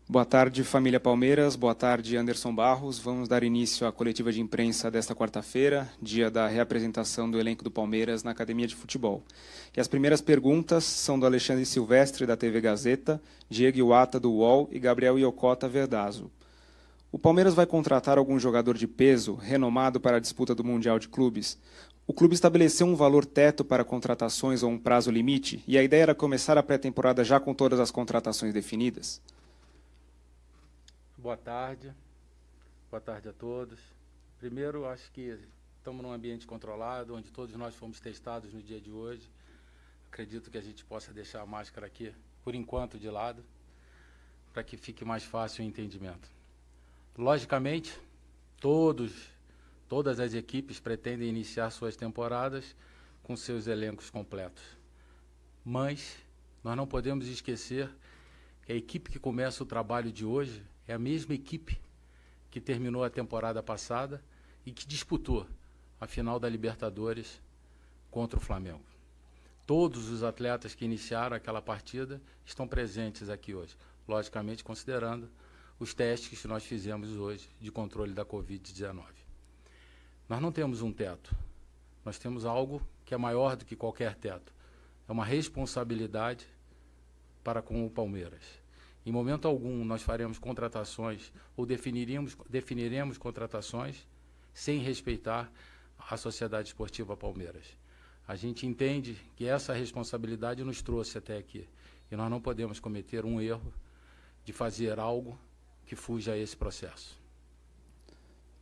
Boa tarde, família Palmeiras. Boa tarde, Anderson Barros. Vamos dar início à coletiva de imprensa desta quarta-feira, dia da reapresentação do elenco do Palmeiras na Academia de Futebol. E as primeiras perguntas são do Alexandre Silvestre, da TV Gazeta, Diego Iwata, do UOL e Gabriel Iocota, Verdazo. O Palmeiras vai contratar algum jogador de peso, renomado para a disputa do Mundial de Clubes? O clube estabeleceu um valor teto para contratações ou um prazo limite? E a ideia era começar a pré-temporada já com todas as contratações definidas? Boa tarde a todos. Primeiro, acho que estamos num ambiente controlado, onde todos nós fomos testados no dia de hoje. Acredito que a gente possa deixar a máscara aqui, por enquanto, de lado, para que fique mais fácil o entendimento. Logicamente, todas as equipes pretendem iniciar suas temporadas com seus elencos completos. Mas nós não podemos esquecer que a equipe que começa o trabalho de hoje é a mesma equipe que terminou a temporada passada e que disputou a final da Libertadores contra o Flamengo. Todos os atletas que iniciaram aquela partida estão presentes aqui hoje, logicamente considerando os testes que nós fizemos hoje de controle da Covid-19. Nós não temos um teto, nós temos algo que é maior do que qualquer teto. É uma responsabilidade para com o Palmeiras. Em momento algum nós faremos contratações ou definiremos contratações sem respeitar a Sociedade Esportiva Palmeiras. A gente entende que essa responsabilidade nos trouxe até aqui e nós não podemos cometer um erro de fazer algo que fuja a esse processo.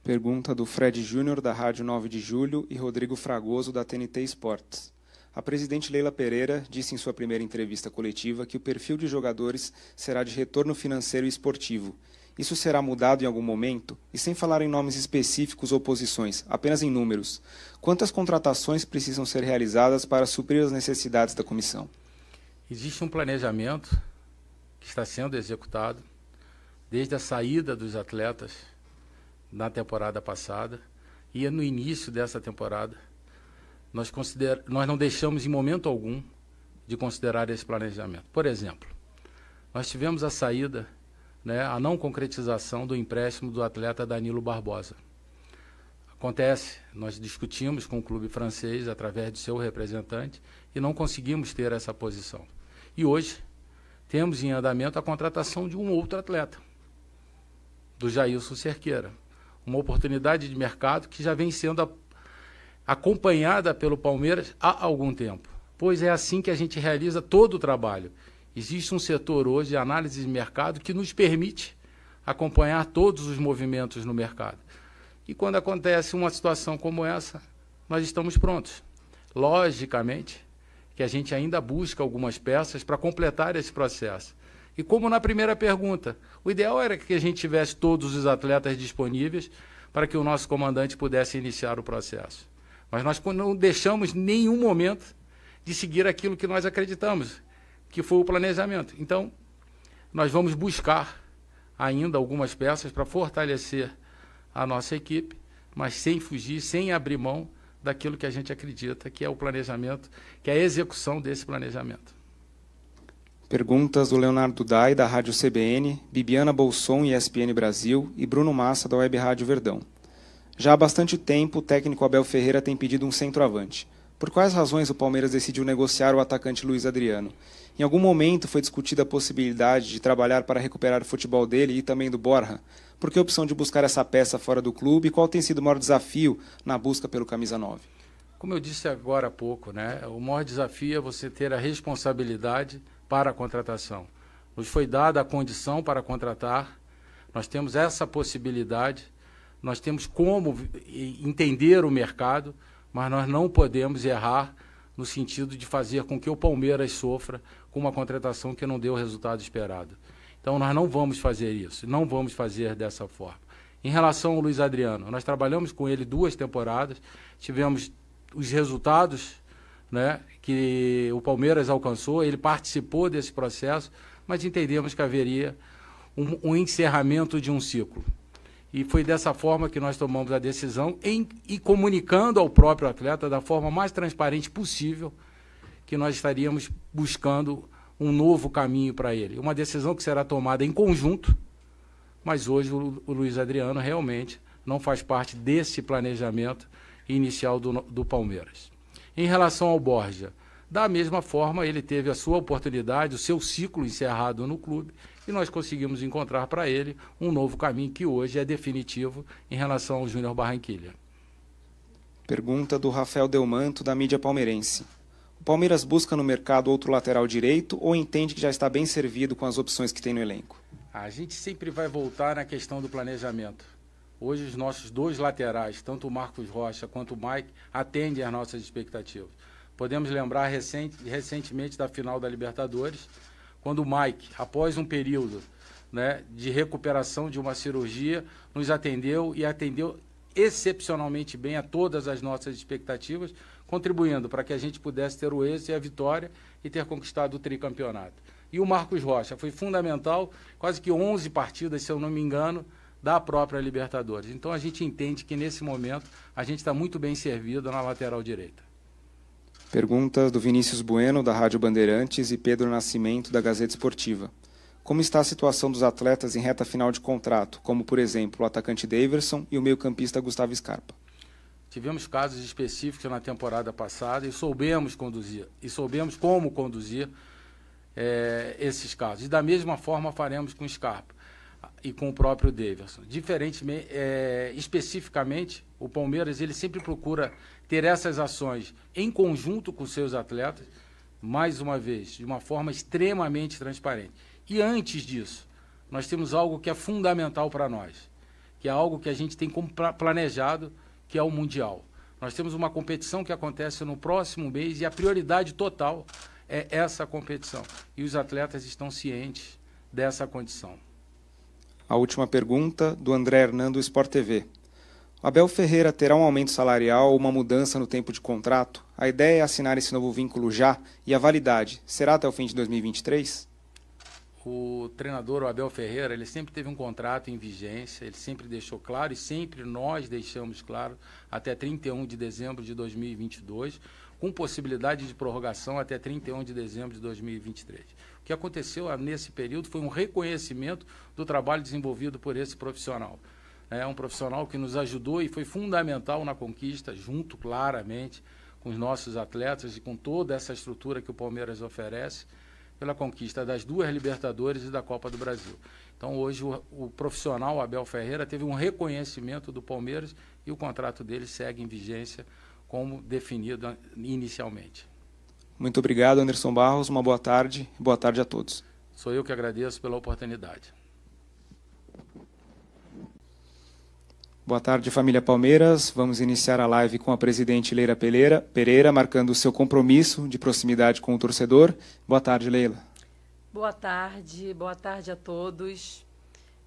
Pergunta do Fred Júnior, da Rádio 9 de Julho, e Rodrigo Fragoso, da TNT Esportes. A presidente Leila Pereira disse em sua primeira entrevista coletiva que o perfil de jogadores será de retorno financeiro e esportivo. Isso será mudado em algum momento? E sem falar em nomes específicos ou posições, apenas em números. Quantas contratações precisam ser realizadas para suprir as necessidades da comissão? Existe um planejamento que está sendo executado desde a saída dos atletas na temporada passada e no início dessa temporada. Nós não deixamos em momento algum de considerar esse planejamento. Por exemplo, nós tivemos a saída, a não concretização do empréstimo do atleta Danilo Barbosa. Acontece, nós discutimos com o clube francês através de seu representante e não conseguimos ter essa posição. E hoje temos em andamento a contratação de um outro atleta, do Jailson Cerqueira. Uma oportunidade de mercado que já vem sendo acompanhada pelo Palmeiras há algum tempo, pois é assim que a gente realiza todo o trabalho. Existe um setor hoje de análise de mercado que nos permite acompanhar todos os movimentos no mercado. E quando acontece uma situação como essa, nós estamos prontos. Logicamente que a gente ainda busca algumas peças para completar esse processo. E como na primeira pergunta, o ideal era que a gente tivesse todos os atletas disponíveis para que o nosso comandante pudesse iniciar o processo. Mas nós não deixamos nenhum momento de seguir aquilo que nós acreditamos, que foi o planejamento. Então, nós vamos buscar ainda algumas peças para fortalecer a nossa equipe, mas sem fugir, sem abrir mão daquilo que a gente acredita, que é o planejamento, que é a execução desse planejamento. Perguntas do Leonardo Dai, da Rádio CBN, Bibiana Bolson, ESPN Brasil, e Bruno Massa, da Web Rádio Verdão. Já há bastante tempo, o técnico Abel Ferreira tem pedido um centroavante. Por quais razões o Palmeiras decidiu negociar o atacante Luiz Adriano? Em algum momento foi discutida a possibilidade de trabalhar para recuperar o futebol dele e também do Borja? Por que a opção de buscar essa peça fora do clube e qual tem sido o maior desafio na busca pelo camisa 9? Como eu disse agora há pouco, o maior desafio é você ter a responsabilidade para a contratação. Nos foi dada a condição para contratar, nós temos essa possibilidade, nós temos como entender o mercado, mas nós não podemos errar no sentido de fazer com que o Palmeiras sofra com uma contratação que não deu o resultado esperado. Então nós não vamos fazer isso, não vamos fazer dessa forma. Em relação ao Luiz Adriano, nós trabalhamos com ele 2 temporadas, tivemos os resultados que o Palmeiras alcançou, ele participou desse processo, mas entendemos que haveria um encerramento de um ciclo. E foi dessa forma que nós tomamos a decisão e comunicando ao próprio atleta da forma mais transparente possível que nós estaríamos buscando um novo caminho para ele. Uma decisão que será tomada em conjunto, mas hoje o Luiz Adriano realmente não faz parte desse planejamento inicial do Palmeiras. Em relação ao Borja, da mesma forma, ele teve a sua oportunidade, o seu ciclo encerrado no clube, e nós conseguimos encontrar para ele um novo caminho que hoje é definitivo em relação ao Júnior Barranquilla. Pergunta do Rafael Delmanto, da mídia palmeirense. O Palmeiras busca no mercado outro lateral direito ou entende que já está bem servido com as opções que tem no elenco? A gente sempre vai voltar na questão do planejamento. Hoje os nossos dois laterais, tanto o Marcos Rocha quanto o Mike, atendem às nossas expectativas. Podemos lembrar recentemente da final da Libertadores, quando o Mike, após um período, né, de recuperação de uma cirurgia, nos atendeu e atendeu excepcionalmente bem a todas as nossas expectativas, contribuindo para que a gente pudesse ter o êxito e a vitória e ter conquistado o tricampeonato. E o Marcos Rocha foi fundamental, quase que 11 partidas, se eu não me engano, da própria Libertadores. Então a gente entende que nesse momento a gente está muito bem servido na lateral direita. Perguntas do Vinícius Bueno, da Rádio Bandeirantes, e Pedro Nascimento, da Gazeta Esportiva. Como está a situação dos atletas em reta final de contrato, como, por exemplo, o atacante Daverson e o meio-campista Gustavo Scarpa? Tivemos casos específicos na temporada passada e soubemos conduzir, e soubemos como conduzir esses casos. E da mesma forma faremos com o Scarpa e com o próprio Daverson. Especificamente, o Palmeiras ele sempre procura ter essas ações em conjunto com seus atletas, mais uma vez, de uma forma extremamente transparente. E antes disso, nós temos algo que é fundamental para nós, que é algo que a gente tem como planejado, que é o Mundial. Nós temos uma competição que acontece no próximo mês e a prioridade total é essa competição. E os atletas estão cientes dessa condição. A última pergunta, do André Hernando, Sport TV. O Abel Ferreira terá um aumento salarial ou uma mudança no tempo de contrato? A ideia é assinar esse novo vínculo já, e a validade será até o fim de 2023? O treinador, o Abel Ferreira, ele sempre teve um contrato em vigência, ele sempre deixou claro, e sempre nós deixamos claro, até 31 de dezembro de 2022, com possibilidade de prorrogação até 31 de dezembro de 2023. O que aconteceu nesse período foi um reconhecimento do trabalho desenvolvido por esse profissional. É um profissional que nos ajudou e foi fundamental na conquista, junto claramente com os nossos atletas e com toda essa estrutura que o Palmeiras oferece, pela conquista das 2 Libertadores e da Copa do Brasil. Então hoje o profissional Abel Ferreira teve um reconhecimento do Palmeiras e o contrato dele segue em vigência como definido inicialmente. Muito obrigado, Anderson Barros. Uma boa tarde e boa tarde a todos. Sou eu que agradeço pela oportunidade. Boa tarde, família Palmeiras. Vamos iniciar a live com a presidente Leila Pereira, marcando o seu compromisso de proximidade com o torcedor. Boa tarde, Leila. Boa tarde a todos.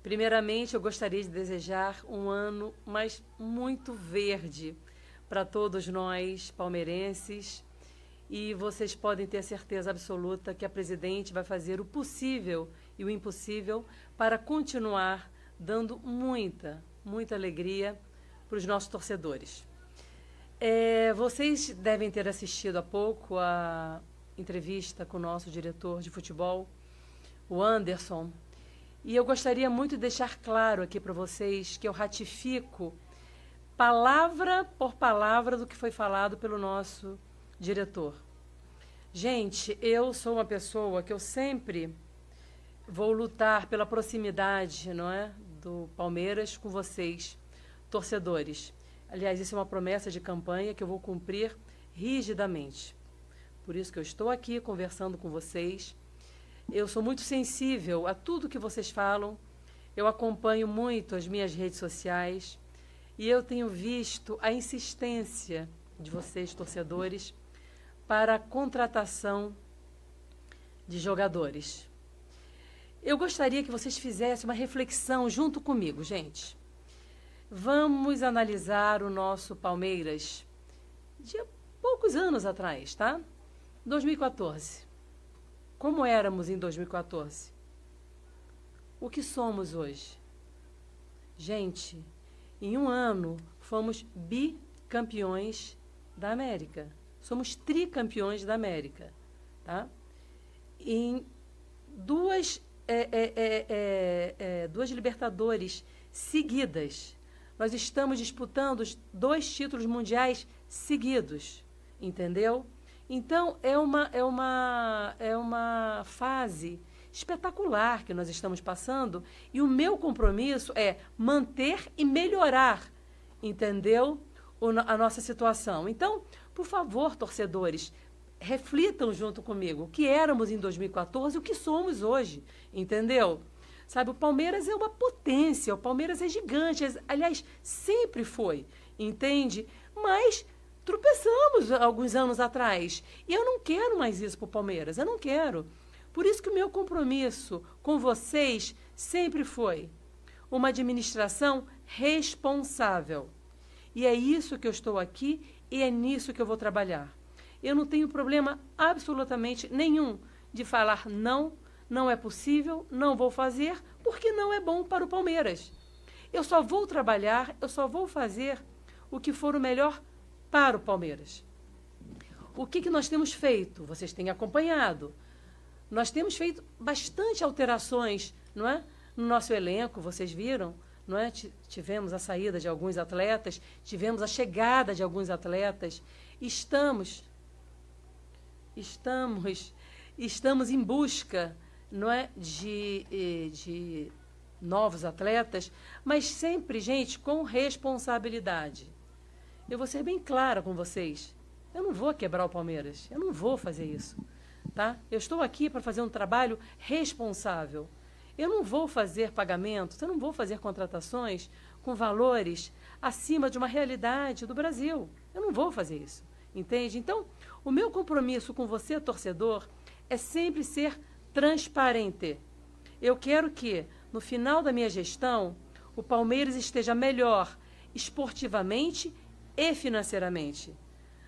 Primeiramente, eu gostaria de desejar um ano, mas muito verde para todos nós, palmeirenses. E vocês podem ter certeza absoluta que a presidente vai fazer o possível e o impossível para continuar dando muita alegria para os nossos torcedores. Vocês devem ter assistido há pouco a entrevista com o nosso diretor de futebol, o Anderson, e eu gostaria muito de deixar claro aqui para vocês que eu ratifico palavra por palavra do que foi falado pelo nosso diretor. Gente, eu sou uma pessoa que eu sempre vou lutar pela proximidade, não é, do Palmeiras com vocês, torcedores. Aliás, isso é uma promessa de campanha que eu vou cumprir rigidamente. Por isso que eu estou aqui conversando com vocês. Eu sou muito sensível a tudo que vocês falam. Eu acompanho muito as minhas redes sociais e eu tenho visto a insistência de vocês, torcedores, para a contratação de jogadores. Eu gostaria que vocês fizessem uma reflexão junto comigo, gente. Vamos analisar o nosso Palmeiras de poucos anos atrás, tá? 2014. Como éramos em 2014? O que somos hoje? Gente, em um ano fomos bicampeões da América. Somos tricampeões da América, tá? em duas Libertadores seguidas. Nós estamos disputando 2 títulos mundiais seguidos, entendeu? Então, é uma fase espetacular que nós estamos passando, e o meu compromisso é manter e melhorar, entendeu? A nossa situação. Então, por favor, torcedores, reflitam junto comigo o que éramos em 2014 e o que somos hoje, entendeu? Sabe, o Palmeiras é uma potência, o Palmeiras é gigante, aliás, sempre foi, entende? Mas tropeçamos alguns anos atrás, e eu não quero mais isso para o Palmeiras, eu não quero. Por isso que o meu compromisso com vocês sempre foi uma administração responsável. E é isso que eu estou aqui e é nisso que eu vou trabalhar. Eu não tenho problema absolutamente nenhum de falar não, não é possível, não vou fazer, porque não é bom para o Palmeiras. Eu só vou trabalhar, eu só vou fazer o que for o melhor para o Palmeiras. O que nós temos feito? Vocês têm acompanhado. Nós temos feito bastante alterações, não é? No nosso elenco, vocês viram, não é? Tivemos a saída de alguns atletas, tivemos a chegada de alguns atletas. Estamos em busca, não é, de novos atletas, mas sempre, gente, com responsabilidade. Eu vou ser bem clara com vocês. Eu não vou quebrar o Palmeiras. Eu não vou fazer isso. Tá? Eu estou aqui para fazer um trabalho responsável. Eu não vou fazer pagamentos, eu não vou fazer contratações com valores acima de uma realidade do Brasil. Eu não vou fazer isso. Entende? Então, o meu compromisso com você, torcedor, é sempre ser transparente. Eu quero que, no final da minha gestão, o Palmeiras esteja melhor esportivamente e financeiramente.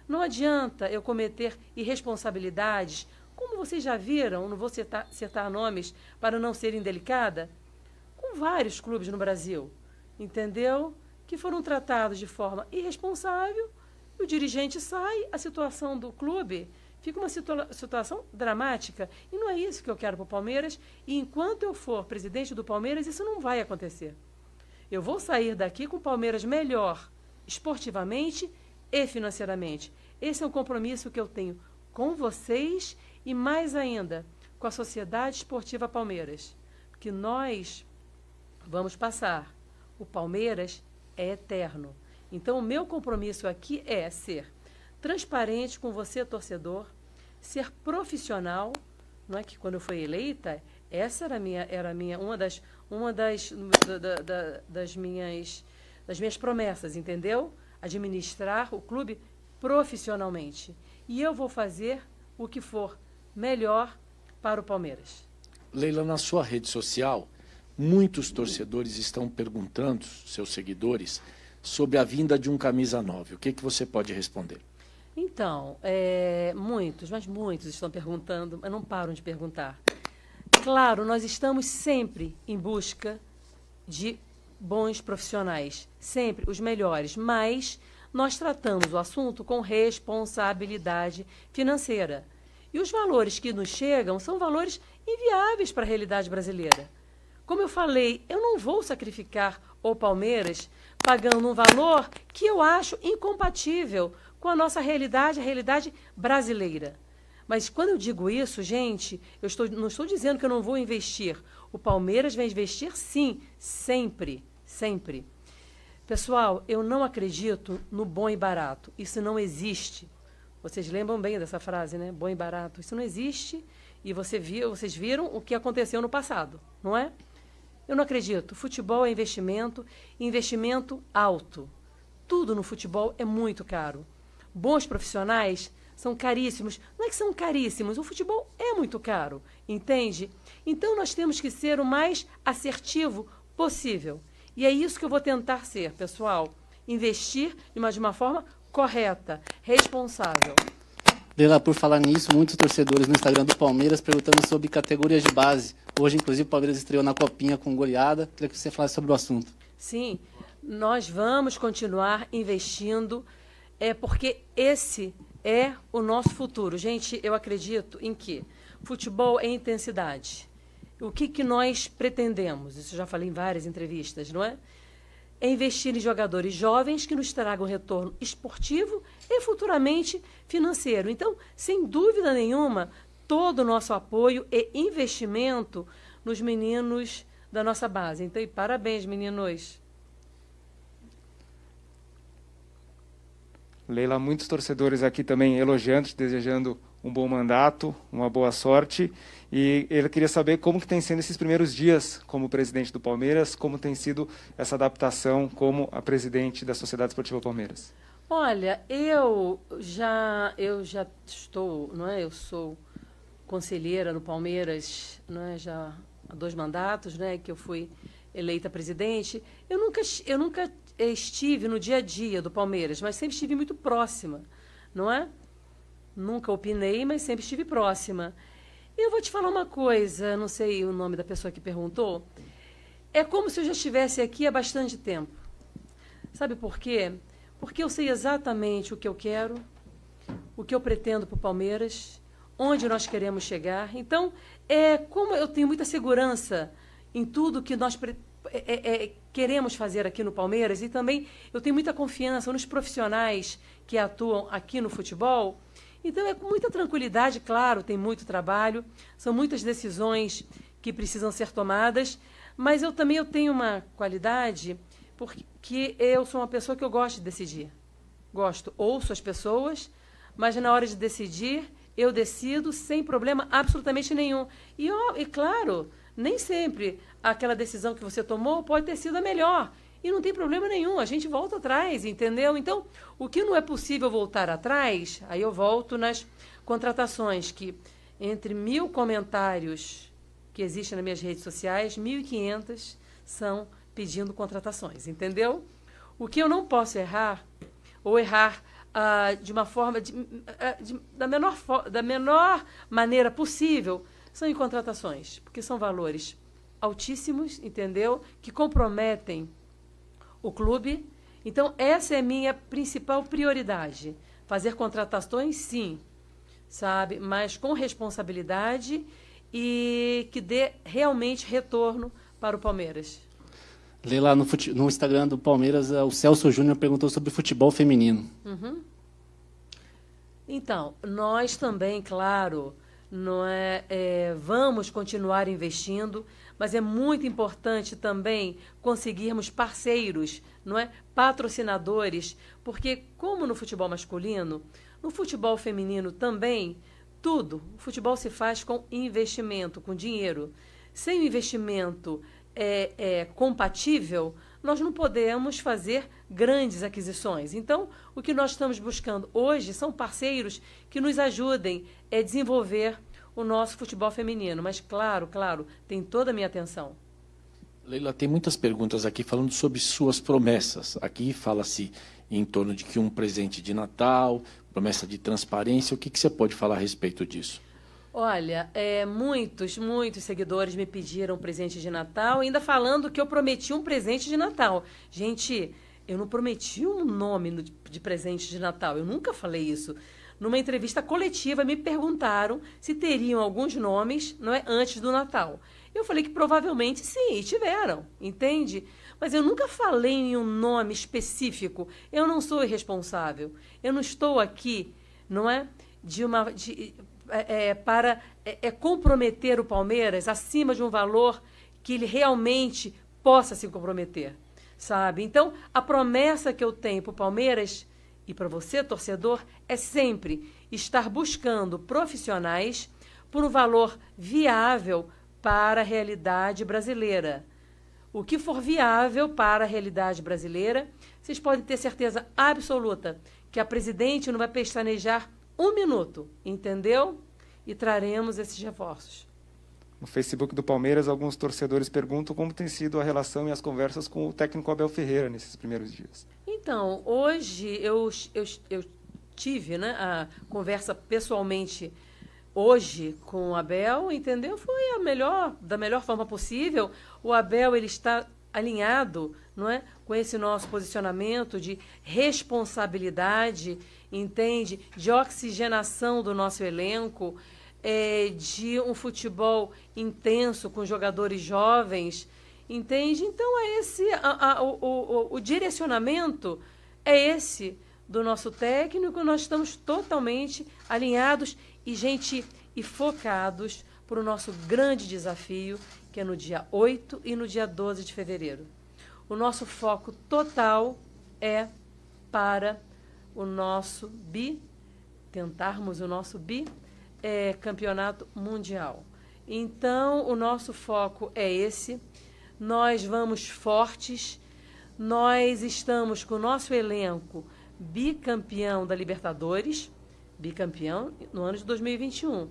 Não adianta eu cometer irresponsabilidades, como vocês já viram, não vou citar nomes para não ser indelicada, com vários clubes no Brasil, entendeu? Que foram tratados de forma irresponsável, o dirigente sai, a situação do clube fica uma situação dramática. E não é isso que eu quero para o Palmeiras. E enquanto eu for presidente do Palmeiras, isso não vai acontecer. Eu vou sair daqui com o Palmeiras melhor, esportivamente e financeiramente. Esse é um compromisso que eu tenho com vocês e, mais ainda, com a Sociedade Esportiva Palmeiras. Que nós vamos passar. O Palmeiras é eterno. Então, o meu compromisso aqui é ser transparente com você, torcedor, ser profissional, não é que quando eu fui eleita, essa era uma das minhas promessas, entendeu? Administrar o clube profissionalmente. E eu vou fazer o que for melhor para o Palmeiras. Leila, na sua rede social, muitos torcedores estão perguntando, seus seguidores, sobre a vinda de um camisa 9. O que você pode responder? Então, muitos estão perguntando, mas não param de perguntar. Claro, nós estamos sempre em busca de bons profissionais, sempre os melhores, mas nós tratamos o assunto com responsabilidade financeira. E os valores que nos chegam são valores inviáveis para a realidade brasileira. Como eu falei, eu não vou sacrificar o Palmeiras pagando um valor que eu acho incompatível com a nossa realidade, a realidade brasileira. Mas quando eu digo isso, gente, não estou dizendo que eu não vou investir. O Palmeiras vai investir, sim, sempre, sempre. Pessoal, eu não acredito no bom e barato. Isso não existe. Vocês lembram bem dessa frase, né? Bom e barato. Isso não existe e vocês viram o que aconteceu no passado, não é? Eu não acredito. Futebol é investimento, investimento alto. Tudo no futebol é muito caro. Bons profissionais são caríssimos. Não é que são caríssimos, o futebol é muito caro, entende? Então nós temos que ser o mais assertivo possível. E é isso que eu vou tentar ser, pessoal. Investir de uma forma correta, responsável. Leila, por falar nisso, muitos torcedores no Instagram do Palmeiras perguntando sobre categorias de base. Hoje, inclusive, o Palmeiras estreou na Copinha com goleada. Queria que você falasse sobre o assunto. Sim, nós vamos continuar investindo, porque esse é o nosso futuro. Gente, eu acredito em que Futebol é intensidade. O que nós pretendemos? Isso eu já falei em várias entrevistas, não é? É investir em jogadores jovens que nos tragam retorno esportivo e futuramente financeiro. Então, sem dúvida nenhuma, todo o nosso apoio e investimento nos meninos da nossa base. Então, parabéns, meninos. Leila, muitos torcedores aqui também elogiando, desejando um bom mandato, uma boa sorte. E ele queria saber como que tem sido esses primeiros dias como presidente do Palmeiras, como tem sido essa adaptação como a presidente da Sociedade Esportiva Palmeiras. Olha, eu já estou, não é? Eu sou conselheira no Palmeiras, não é? Já há 2 mandatos, né? Que eu fui eleita presidente. Eu nunca estive no dia a dia do Palmeiras, mas sempre estive muito próxima, não é? Nunca opinei, mas sempre estive próxima. Eu vou te falar uma coisa, não sei o nome da pessoa que perguntou. É como se eu já estivesse aqui há bastante tempo. Sabe por quê? Porque eu sei exatamente o que eu quero, o que eu pretendo para o Palmeiras, onde nós queremos chegar. Então, como eu tenho muita segurança em tudo que nós queremos fazer aqui no Palmeiras, e também eu tenho muita confiança nos profissionais que atuam aqui no futebol. Então, é com muita tranquilidade, claro, tem muito trabalho, são muitas decisões que precisam ser tomadas, mas eu tenho uma qualidade, porque eu sou uma pessoa que eu gosto de decidir. Ouço as pessoas, mas na hora de decidir, eu decido sem problema absolutamente nenhum. E claro, nem sempre aquela decisão que você tomou pode ter sido a melhor. E não tem problema nenhum, a gente volta atrás, entendeu? Então, o que não é possível voltar atrás, aí eu volto nas contratações, que entre 1000 comentários que existem nas minhas redes sociais, 1.500 são pedindo contratações, entendeu? O que eu não posso errar, ou errar de uma forma, da menor maneira possível, são em contratações, porque são valores altíssimos, entendeu? Que comprometem o clube. Então, essa é a minha principal prioridade. Fazer contratações, sim, sabe? Mas com responsabilidade e que dê realmente retorno para o Palmeiras. Leila, no Instagram do Palmeiras, o Celso Júnior perguntou sobre futebol feminino. Uhum. Então, nós também, claro, vamos continuar investindo, mas é muito importante também conseguirmos parceiros, patrocinadores, porque como no futebol masculino, no futebol feminino também, o futebol se faz com investimento, com dinheiro. Sem o investimento compatível, nós não podemos fazer grandes aquisições. Então, o que nós estamos buscando hoje são parceiros que nos ajudem a desenvolver o nosso futebol feminino. Mas, claro, tem toda a minha atenção. Leila, tem muitas perguntas aqui falando sobre suas promessas. Aqui fala-se em torno de que um presente de Natal, promessa de transparência. O que você pode falar a respeito disso? Olha, muitos seguidores me pediram presente de Natal, ainda falando que eu prometi um presente de Natal. Gente, eu não prometi um nome de presente de Natal, eu nunca falei isso. Numa entrevista coletiva, me perguntaram se teriam alguns nomes antes do Natal. Eu falei que provavelmente sim, tiveram, entende? Mas eu nunca falei em um nome específico. Eu não sou irresponsável. Eu não estou aqui, para comprometer o Palmeiras acima de um valor que ele realmente possa se comprometer, sabe? Então, a promessa que eu tenho para o Palmeiras e para você, torcedor, é sempre estar buscando profissionais por um valor viável para a realidade brasileira. O que for viável para a realidade brasileira, vocês podem ter certeza absoluta que a presidente não vai pestanejar 1 minuto, entendeu? E traremos esses reforços. No Facebook do Palmeiras, alguns torcedores perguntam como tem sido a relação e as conversas com o técnico Abel Ferreira nesses primeiros dias. Então, hoje eu tive a conversa pessoalmente hoje com o Abel, entendeu? Foi da melhor forma possível. O Abel ele está alinhado, com esse nosso posicionamento de responsabilidade, entende? De oxigenação do nosso elenco. de um futebol intenso com jogadores jovens, entende? Então é esse o direcionamento é esse do nosso técnico. Nós estamos totalmente alinhados e focados para o nosso grande desafio, que é no dia 8 e no dia 12 de fevereiro. O nosso foco total é para o nosso tentarmos o nosso campeonato mundial. Então, o nosso foco é esse. Nós vamos fortes. Nós estamos com o nosso elenco bicampeão da Libertadores, bicampeão no ano de 2021.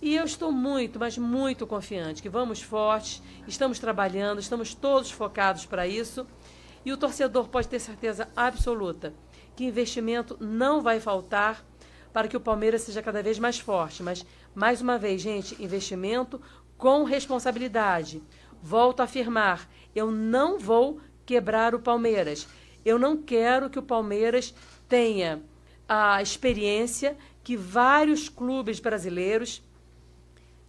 E eu estou muito, mas muito confiante que vamos fortes, estamos trabalhando, estamos todos focados para isso. E o torcedor pode ter certeza absoluta que investimento não vai faltar para que o Palmeiras seja cada vez mais forte. Mas, mais uma vez, gente, investimento com responsabilidade. Volto a afirmar, eu não vou quebrar o Palmeiras. Eu não quero que o Palmeiras tenha a experiência que vários clubes brasileiros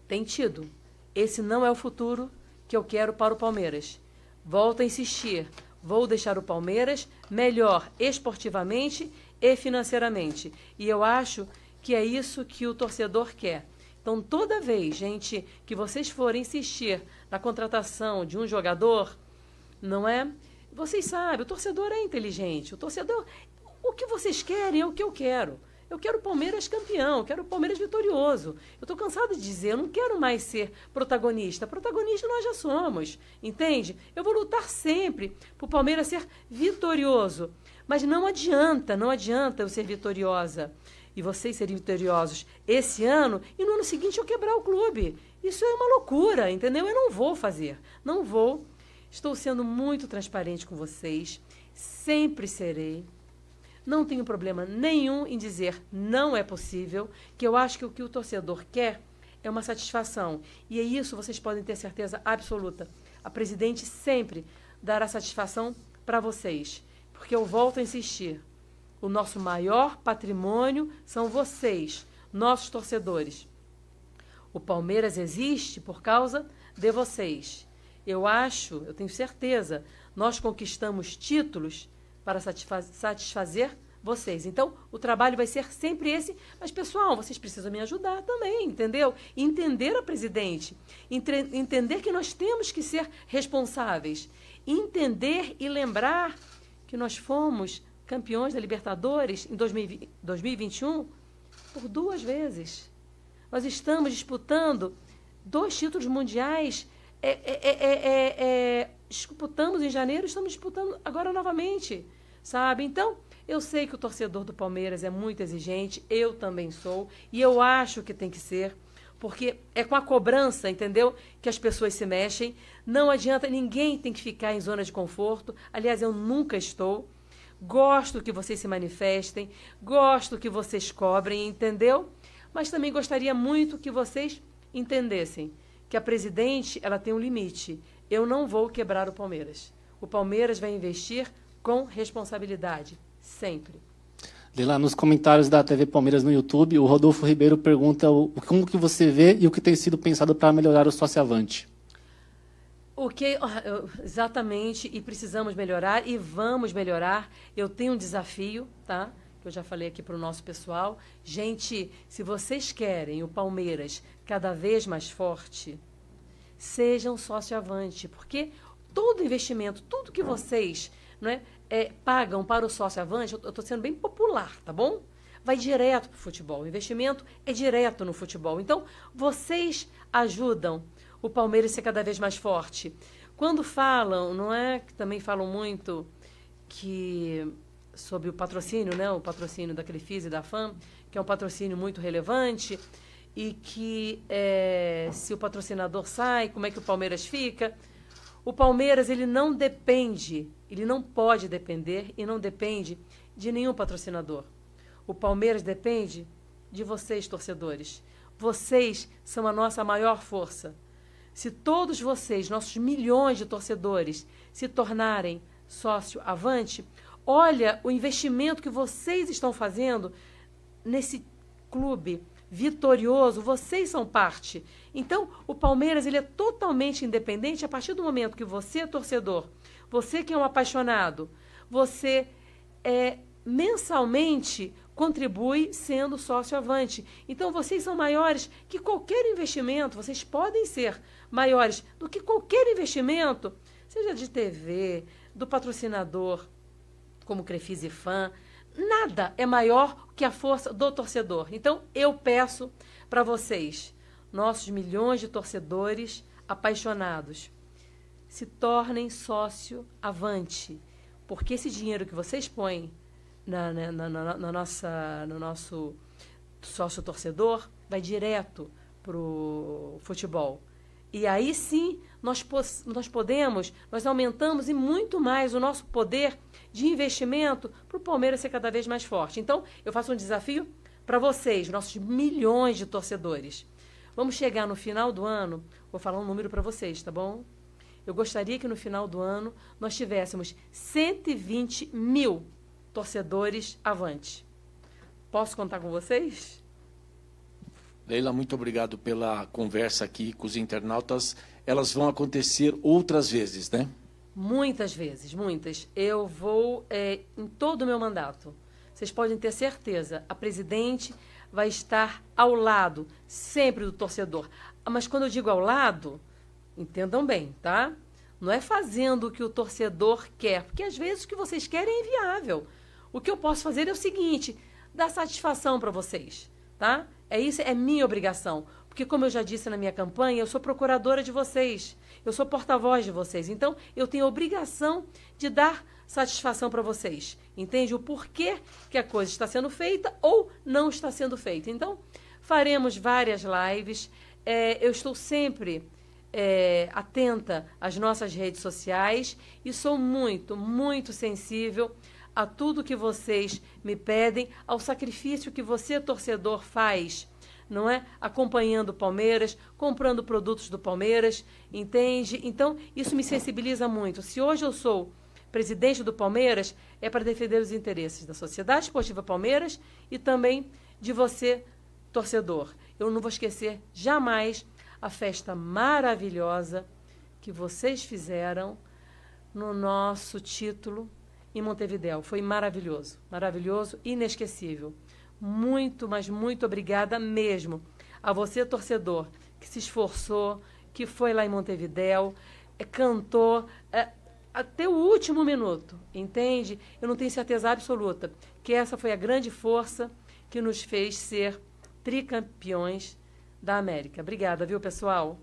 têm tido. Esse não é o futuro que eu quero para o Palmeiras. Volto a insistir, vou deixar o Palmeiras melhor esportivamente e financeiramente. E eu acho que é isso que o torcedor quer. Então, toda vez, gente, que vocês forem insistir na contratação de um jogador, não é? Vocês sabem, o torcedor é inteligente. O torcedor, o que vocês querem é o que eu quero. Eu quero o Palmeiras campeão, eu quero o Palmeiras vitorioso. Eu estou cansada de dizer, eu não quero mais ser protagonista. Protagonista nós já somos, entende? Eu vou lutar sempre para o Palmeiras ser vitorioso. Mas não adianta eu ser vitoriosa e vocês serem vitoriosos esse ano e no ano seguinte eu quebrar o clube. Isso é uma loucura, entendeu? Eu não vou fazer, não vou. Estou sendo muito transparente com vocês, sempre serei. Não tenho problema nenhum em dizer não é possível, que eu acho que o que o torcedor quer é uma satisfação. E é isso, vocês podem ter certeza absoluta. A presidente sempre dará satisfação para vocês, porque eu volto a insistir. O nosso maior patrimônio são vocês, nossos torcedores. O Palmeiras existe por causa de vocês. Eu tenho certeza, nós conquistamos títulos para satisfazer vocês. Então, o trabalho vai ser sempre esse. Mas, pessoal, vocês precisam me ajudar também, entendeu? Entender a presidente. Entender que nós temos que ser responsáveis. Entender e lembrar que nós fomos campeões da Libertadores em 2021 por 2 vezes. Nós estamos disputando 2 títulos mundiais. Disputamos em janeiro, estamos disputando agora novamente, sabe? Então, eu sei que o torcedor do Palmeiras é muito exigente, eu também sou, e eu acho que tem que ser, porque é com a cobrança, entendeu, que as pessoas se mexem. Não adianta, ninguém tem que ficar em zona de conforto. Aliás, eu nunca estou. Gosto que vocês se manifestem, gosto que vocês cobrem, entendeu? Mas também gostaria muito que vocês entendessem que a presidente, ela tem um limite. Eu não vou quebrar o Palmeiras. O Palmeiras vai investir com responsabilidade, sempre. Leila, nos comentários da TV Palmeiras no YouTube, o Rodolfo Ribeiro pergunta como que você vê e o que tem sido pensado para melhorar o sócio-avante. Exatamente, e precisamos melhorar e vamos melhorar. Eu tenho um desafio, tá? Que eu já falei aqui para o nosso pessoal. Gente, se vocês querem o Palmeiras cada vez mais forte, sejam sócio-avante, porque todo investimento, tudo que vocês pagam para o sócio-avante, eu estou sendo bem popular, tá bom? Vai direto para o futebol. O investimento é direto no futebol. Então, vocês ajudam o Palmeiras a ser cada vez mais forte. Quando falam, que também falam muito sobre o patrocínio, o patrocínio da Crefisa e da FAM, que é um patrocínio muito relevante, e que se o patrocinador sai, como é que o Palmeiras fica? O Palmeiras, ele não pode depender e não depende de nenhum patrocinador. O Palmeiras depende de vocês, torcedores. Vocês são a nossa maior força. Se todos vocês, nossos milhões de torcedores, se tornarem sócio-avante, olha o investimento que vocês estão fazendo nesse clube vitorioso, vocês são parte. Então, o Palmeiras ele é totalmente independente a partir do momento que você é torcedor, você que é um apaixonado, você mensalmente contribui sendo sócio Avante. Então, vocês são maiores que qualquer investimento, vocês podem ser maiores do que qualquer investimento, seja de TV, do patrocinador, como Crefisa e Fã. Nada é maior que a força do torcedor. Então, eu peço para vocês, nossos milhões de torcedores apaixonados, se tornem sócio Avante, porque esse dinheiro que vocês põem no nosso sócio torcedor vai direto para o futebol. E aí sim nós aumentamos e muito mais o nosso poder de investimento para o Palmeiras ser cada vez mais forte. Então, eu faço um desafio para vocês, nossos milhões de torcedores. Vamos chegar no final do ano, vou falar um número para vocês, tá bom? Eu gostaria que no final do ano nós tivéssemos 120 mil torcedores Avante. Posso contar com vocês? Leila, muito obrigado pela conversa aqui com os internautas. Elas vão acontecer outras vezes, né? Muitas vezes, muitas. Eu vou em todo o meu mandato. Vocês podem ter certeza, a presidente vai estar ao lado sempre do torcedor. Mas quando eu digo ao lado, entendam bem, tá? Não é fazendo o que o torcedor quer, porque às vezes o que vocês querem é inviável. O que eu posso fazer é o seguinte, dar satisfação para vocês, tá? Isso é minha obrigação, porque como eu já disse na minha campanha, eu sou procuradora de vocês, eu sou porta-voz de vocês, então eu tenho a obrigação de dar satisfação para vocês, entende? O porquê que a coisa está sendo feita ou não está sendo feita. Então, faremos várias lives, eu estou sempre atenta às nossas redes sociais e sou muito, muito sensível a tudo que vocês me pedem, ao sacrifício que você, torcedor, faz, não é? Acompanhando o Palmeiras, comprando produtos do Palmeiras, entende? Então, isso me sensibiliza muito. Se hoje eu sou presidente do Palmeiras, é para defender os interesses da Sociedade Esportiva Palmeiras e também de você, torcedor. Eu não vou esquecer jamais a festa maravilhosa que vocês fizeram no nosso título em Montevidéu. Foi maravilhoso, maravilhoso, inesquecível. Muito, mas muito obrigada mesmo a você, torcedor, que se esforçou, que foi lá em Montevidéu, cantou até o último minuto, entende? Eu não tenho certeza absoluta que essa foi a grande força que nos fez ser tricampeões da América. Obrigada, viu, pessoal?